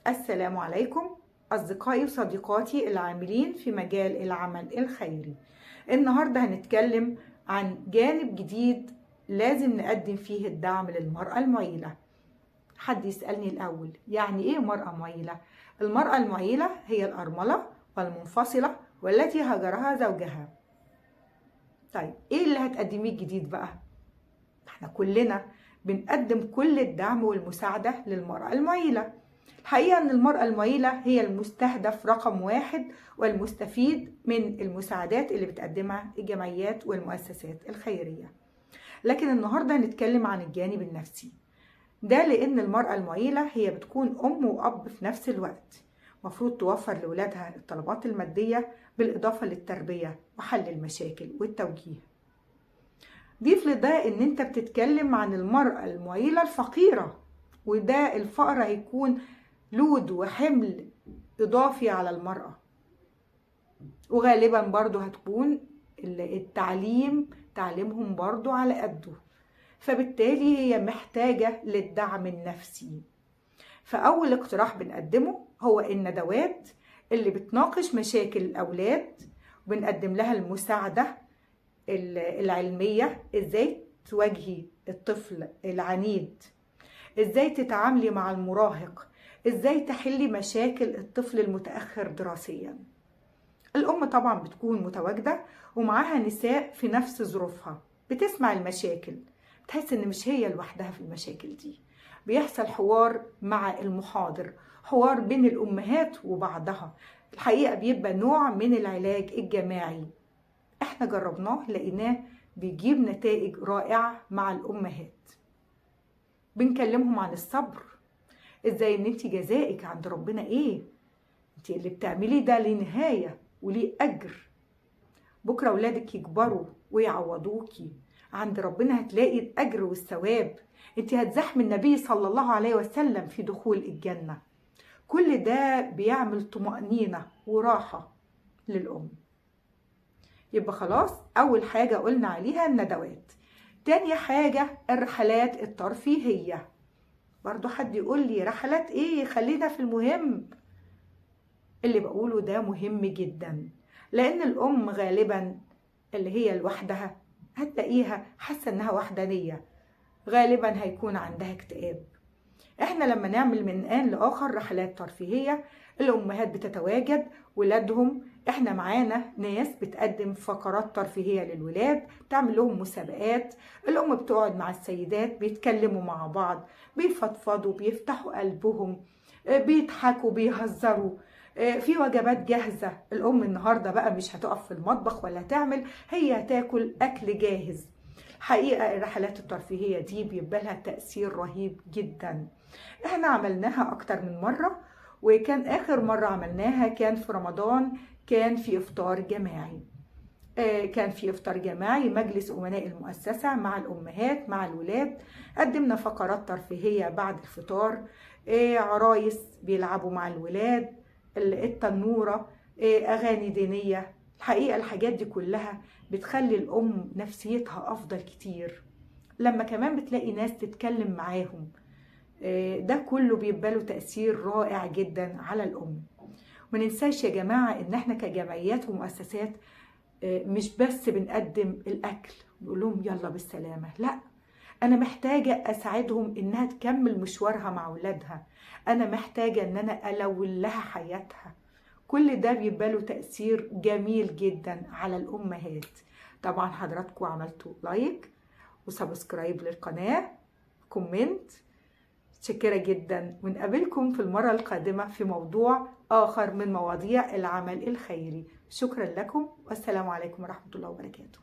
السلام عليكم أصدقائي وصديقاتي العاملين في مجال العمل الخيري. النهاردة هنتكلم عن جانب جديد لازم نقدم فيه الدعم للمرأة المعيلة. حد يسألني الأول، يعني إيه مرأة معيلة؟ المرأة المعيلة هي الأرملة والمنفصلة والتي هجرها زوجها. طيب إيه اللي هتقدميه الجديد بقى؟ احنا كلنا بنقدم كل الدعم والمساعدة للمرأة المعيلة. الحقيقة أن المرأة المعيلة هي المستهدف رقم 1 والمستفيد من المساعدات اللي بتقدمها الجمعيات والمؤسسات الخيرية. لكن النهاردة هنتكلم عن الجانب النفسي، ده لأن المرأة المعيلة هي بتكون أم وأب في نفس الوقت، مفروض توفر لأولادها الطلبات المادية بالإضافة للتربية وحل المشاكل والتوجيه. ضيف لده ان انت بتتكلم عن المرأة المعيلة الفقيرة، وده الفقر هيكون لود وحمل اضافي على المرأة، وغالبا برضو هتكون تعليمهم برضو على قده، فبالتالي هي محتاجة للدعم النفسي. فأول اقتراح بنقدمه هو الندوات اللي بتناقش مشاكل الأولاد، وبنقدم لها المساعدة العلمية، ازاي تواجهي الطفل العنيد، ازاي تتعاملي مع المراهق، ازاي تحلي مشاكل الطفل المتأخر دراسيا. الأم طبعا بتكون متواجدة ومعاها نساء في نفس ظروفها، بتسمع المشاكل، بتحس ان مش هي لوحدها في المشاكل دي. بيحصل حوار مع المحاضر، حوار بين الأمهات وبعضها. الحقيقة بيبقى نوع من العلاج الجماعي، احنا جربناه لقيناه بيجيب نتائج رائعة مع الأمهات. بنكلمهم عن الصبر، ازاي ان انت جزائك عند ربنا ايه، انت اللي بتعمليه ده ليه نهاية وليه أجر. بكرة ولادك يكبروا ويعوضوكي عند ربنا، هتلاقي الأجر والثواب، انت هتزحم النبي صلى الله عليه وسلم في دخول الجنة. كل ده بيعمل طمأنينة وراحة للأم. يبقى خلاص أول حاجة قلنا عليها الندوات. تاني حاجة الرحلات الترفيهية. برضو حد يقول لي رحلات ايه، خلينا في المهم. اللي بقوله ده مهم جدا، لأن الأم غالبا اللي هي لوحدها هتلاقيها حاسة انها وحدانية، غالبا هيكون عندها اكتئاب. احنا لما نعمل من آن لآخر رحلات ترفيهية، الأمهات بتتواجد، ولادهم، احنا معانا ناس بتقدم فقرات ترفيهية للولاد، تعمل لهم مسابقات، الأم بتقعد مع السيدات بيتكلموا مع بعض، بيفضفضوا، بيفتحوا قلبهم، بيضحكوا، بيهزروا، في وجبات جاهزة. الأم النهاردة بقى مش هتقف في المطبخ ولا تعمل، هي هتاكل أكل جاهز. حقيقة الرحلات الترفيهية دي بيبقى لها تأثير رهيب جدا. احنا عملناها أكتر من مرة، وكان آخر مرة عملناها كان في رمضان، كان في إفطار جماعي. كان في إفطار جماعي مجلس أمناء المؤسسة مع الأمهات مع الولاد. قدمنا فقرات ترفيهية بعد الفطار، عرايس بيلعبوا مع الولاد، التنورة، أغاني دينية. الحقيقة الحاجات دي كلها بتخلي الأم نفسيتها أفضل كتير، لما كمان بتلاقي ناس تتكلم معاهم، ده كله بيبقى له تأثير رائع جدا على الأم. وننساش يا جماعة إن احنا كجمعيات ومؤسسات مش بس بنقدم الأكل نقول لهم يلا بالسلامة، لا، أنا محتاجة أساعدهم إنها تكمل مشوارها مع أولادها، أنا محتاجة إن أنا ألون لها حياتها. كل ده بيبقى له تأثير جميل جدا على الأمهات. طبعا حضراتكم عملتوا لايك وسبسكرايب للقناة، كومنت، متشكرة جدا، ونقابلكم في المرة القادمة في موضوع آخر من مواضيع العمل الخيري. شكرا لكم والسلام عليكم ورحمة الله وبركاته.